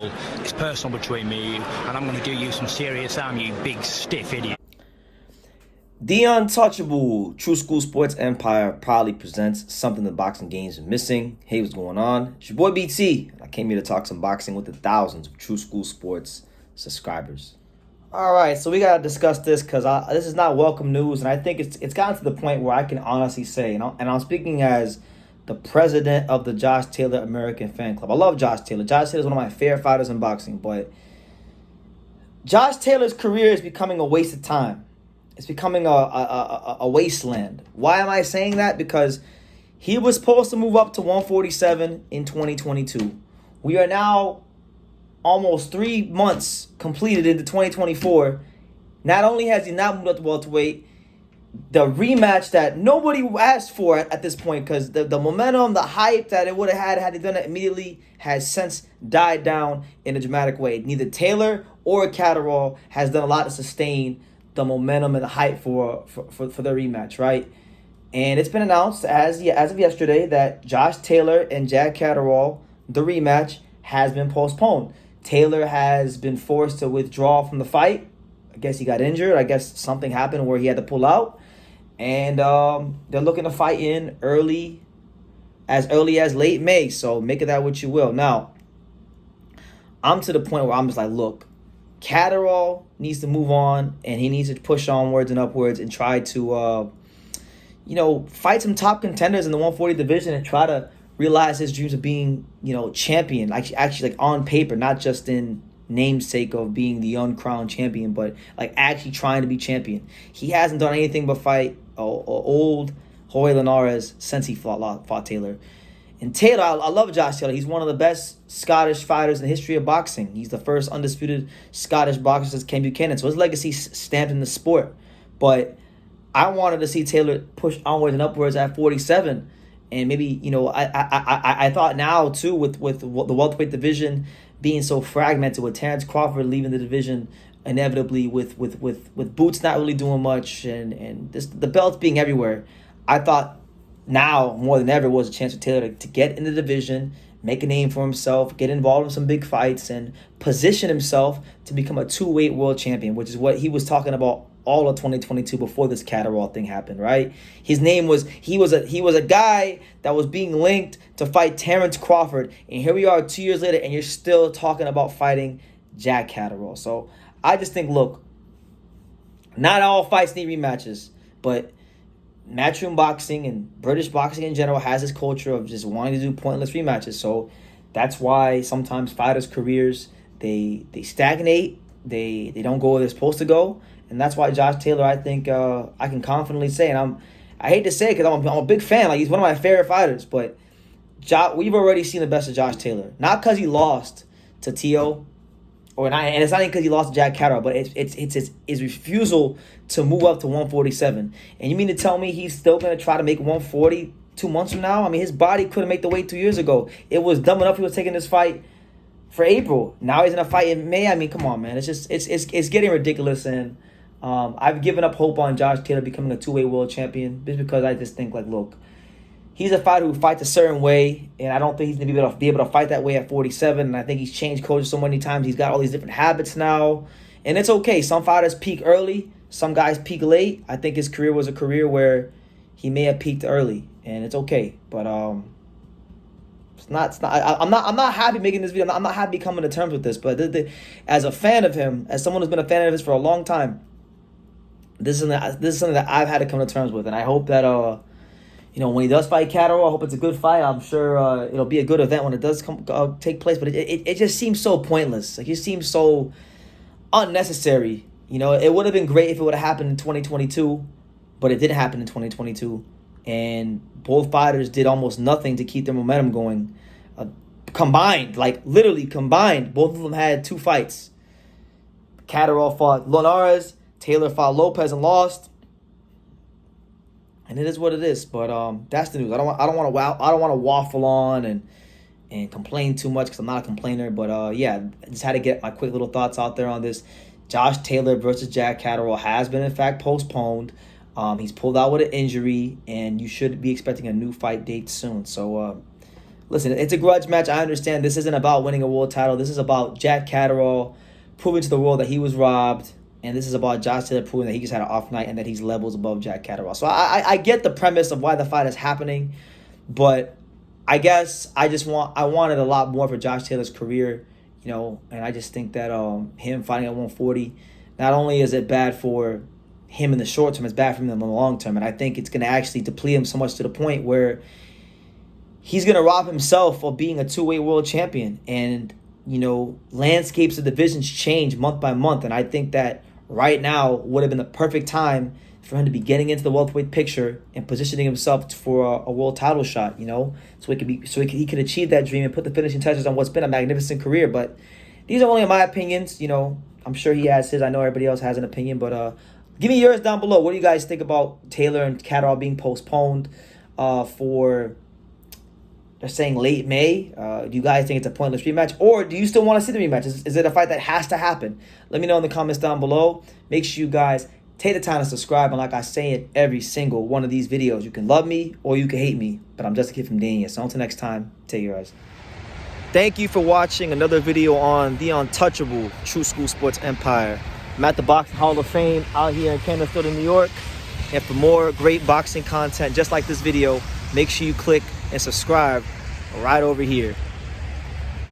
It's personal between me and you, and I'm going to do you some serious harm, you big stiff idiot. The Untouchable True School Sports Empire proudly presents something the boxing games are missing. Hey, what's going on? It's your boy BT. I came here to talk some boxing with the thousands of True School Sports subscribers. All right, so we gotta discuss this because this is not welcome news, and I think it's gotten to the point where I can honestly say, I'm speaking as the president of the Josh Taylor American Fan Club. I love Josh Taylor. Josh Taylor is one of my favorite fighters in boxing, but Josh Taylor's career is becoming a waste of time. It's becoming a wasteland. Why am I saying that? Because he was supposed to move up to 147 in 2022. We are now almost 3 months completed into 2024. Not only has he not moved up to welterweight, the rematch that nobody asked for at this point, because the momentum, the hype that it would have had he done it immediately, has since died down in a dramatic way. Neither Taylor or Catterall has done a lot to sustain the momentum and the hype for the rematch, right? And it's been announced as of yesterday that Josh Taylor and Jack Catterall, the rematch, has been postponed. Taylor has been forced to withdraw from the fight. I guess he got injured. I guess something happened where he had to pull out. And they're looking to fight in early as late May. So make of that what you will. Now, I'm to the point where I'm just like, look, Catterall needs to move on, and he needs to push onwards and upwards and try to, fight some top contenders in the 140 division and try to realize his dreams of being, champion. Actually, like on paper, not just in namesake of being the uncrowned champion, but like actually trying to be champion. He hasn't done anything but fight old Jorge Linares since he fought Taylor. And Taylor, I love Josh Taylor. He's one of the best Scottish fighters in the history of boxing. He's the first undisputed Scottish boxer since Ken Buchanan. So his legacy stamped in the sport. But I wanted to see Taylor push onwards and upwards at 47. And maybe, I thought now, too, with the welterweight division being so fragmented, with Terrence Crawford leaving the division inevitably, with Boots not really doing much, and the belts being everywhere, I thought now more than ever was a chance for Taylor to get in the division, make a name for himself, get involved in some big fights, and position himself to become a two-weight world champion, which is what he was talking about all of 2022 before this Catterall thing happened, right? His name was, he was a guy that was being linked to fight Terrence Crawford, and here we are 2 years later, and you're still talking about fighting Jack Catterall. So I just think, look, not all fights need rematches, but matchroom boxing and British boxing in general has this culture of just wanting to do pointless rematches. So that's why sometimes fighters' careers, they stagnate, they don't go where they're supposed to go. And that's why Josh Taylor, I think I can confidently say, and I hate to say it because I'm a big fan, like he's one of my favorite fighters, but we've already seen the best of Josh Taylor. Not because he lost to Tio, and it's not even because he lost to Jack Catterall, but it's his refusal to move up to 147. And you mean to tell me he's still going to try to make 140 2 months from now? I mean, his body couldn't make the weight 2 years ago. It was dumb enough he was taking this fight for April. Now he's in a fight in May. I mean, come on, man. It's getting ridiculous, and I've given up hope on Josh Taylor becoming a two-weight world champion just because I just think, like, look, he's a fighter who fights a certain way, and I don't think he's going to be able to fight that way at 47. And I think he's changed coaches so many times. He's got all these different habits now, and it's okay. Some fighters peak early, some guys peak late. I think his career was a career where he may have peaked early, and it's okay. But it's not. I'm not happy making this video. I'm not happy coming to terms with this. But as a fan of him, as someone who's been a fan of his for a long time, this is something that I've had to come to terms with, and I hope that when he does fight Catterall, I hope it's a good fight. I'm sure it'll be a good event when it does take place. But it just seems so pointless. Like, it seems so unnecessary. It would have been great if it would have happened in 2022, but it didn't happen in 2022. And both fighters did almost nothing to keep their momentum going. Combined, like literally combined, both of them had 2 fights. Catterall fought Linares, Taylor fought Lopez and lost. And it is what it is. But that's the news. I don't want to waffle on and complain too much because I'm not a complainer. But I just had to get my quick little thoughts out there on this. Josh Taylor versus Jack Catterall has been in fact postponed. He's pulled out with an injury, and you should be expecting a new fight date soon. So listen, it's a grudge match. I understand this isn't about winning a world title. This is about Jack Catterall proving to the world that he was robbed. And this is about Josh Taylor proving that he just had an off night and that he's levels above Jack Catterall. So I get the premise of why the fight is happening. But I guess I wanted a lot more for Josh Taylor's career, you know, and I just think that him fighting at 140, not only is it bad for him in the short term, it's bad for him in the long term. And I think it's going to actually deplete him so much to the point where he's going to rob himself of being a two-weight world champion. And, you know, landscapes of divisions change month by month. And I think that right now would have been the perfect time for him to be getting into the welterweight picture and positioning himself for a world title shot, you know, so he could achieve that dream and put the finishing touches on what's been a magnificent career. But these are only my opinions, you know. I'm sure he has his. I know everybody else has an opinion, but give me yours down below. What do you guys think about Taylor and Catterall being postponed for? They're saying late May. Do you guys think it's a pointless rematch? Or do you still want to see the rematch? Is it a fight that has to happen? Let me know in the comments down below. Make sure you guys take the time to subscribe. And like I say in every single one of these videos, you can love me or you can hate me. But I'm just a kid from Dania. So until next time, take care, guys. Thank you for watching another video on the untouchable True School Sports Empire. I'm at the Boxing Hall of Fame out here in Canterbury, New York. And for more great boxing content just like this video, make sure you click and subscribe right over here.